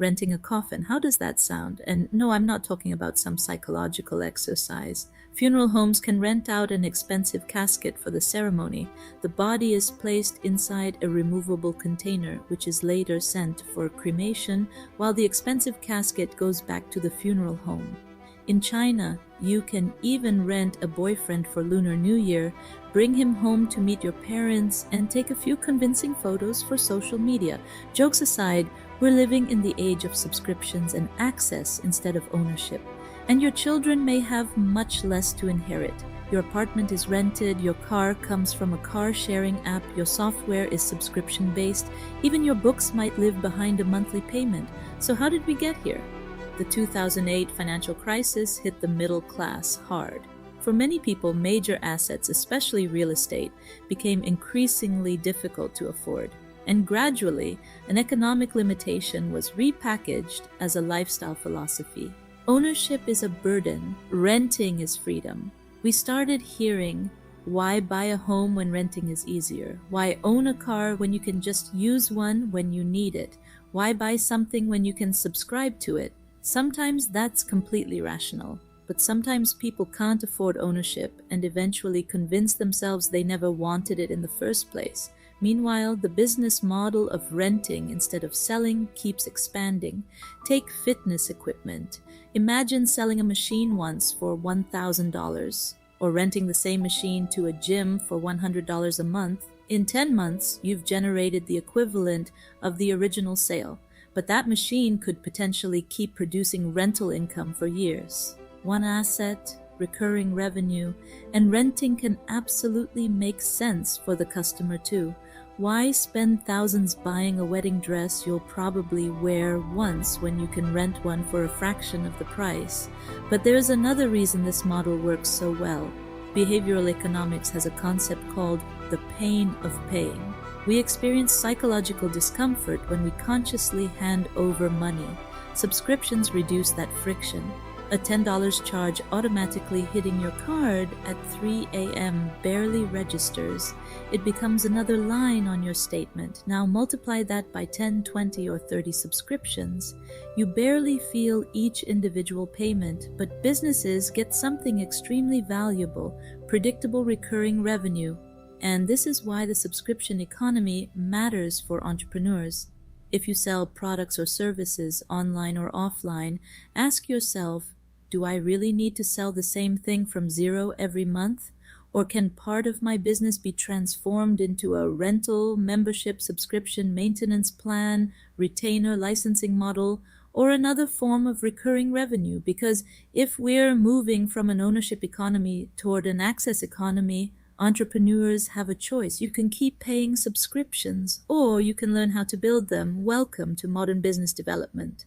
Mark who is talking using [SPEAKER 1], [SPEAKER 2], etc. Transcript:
[SPEAKER 1] renting a coffin. How does that sound? And no, I'm not talking about some psychological exercise. Funeral homes can rent out an expensive casket for the ceremony. The body is placed inside a removable container, which is later sent for cremation, while the expensive casket goes back to the funeral home. In China, you can even rent a boyfriend for Lunar New Year, bring him home to meet your parents, and take a few convincing photos for social media. Jokes aside, we're living in the age of subscriptions and access instead of ownership. And your children may have much less to inherit. Your apartment is rented, your car comes from a car-sharing app, your software is subscription-based, even your books might live behind a monthly payment. So how did we get here? The 2008 financial crisis hit the middle class hard. For many people, major assets, especially real estate, became increasingly difficult to afford. And gradually, an economic limitation was repackaged as a lifestyle philosophy. Ownership is a burden, renting is freedom. We started hearing, why buy a home when renting is easier? Why own a car when you can just use one when you need it? Why buy something when you can subscribe to it? Sometimes that's completely rational, but sometimes people can't afford ownership and eventually convince themselves they never wanted it in the first place. Meanwhile, the business model of renting instead of selling keeps expanding. Take fitness equipment. Imagine selling a machine once for $1,000 or renting the same machine to a gym for $100 a month. In 10 months, you've generated the equivalent of the original sale. But that machine could potentially keep producing rental income for years. One asset, recurring revenue, and renting can absolutely make sense for the customer too. Why spend thousands buying a wedding dress you'll probably wear once when you can rent one for a fraction of the price? But there's another reason this model works so well. Behavioral economics has a concept called the pain of paying. We experience psychological discomfort when we consciously hand over money. Subscriptions reduce that friction. A $10 charge automatically hitting your card at 3 a.m. barely registers. It becomes another line on your statement. Now multiply that by 10, 20, or 30 subscriptions. You barely feel each individual payment, but businesses get something extremely valuable, predictable recurring revenue. And this is why the subscription economy matters for entrepreneurs. If you sell products or services online or offline, ask yourself, do I really need to sell the same thing from zero every month? Or can part of my business be transformed into a rental, membership, subscription, maintenance plan, retainer, licensing model, or another form of recurring revenue? Because if we're moving from an ownership economy toward an access economy, entrepreneurs have a choice. You can keep paying subscriptions, or you can learn how to build them. Welcome to modern business development.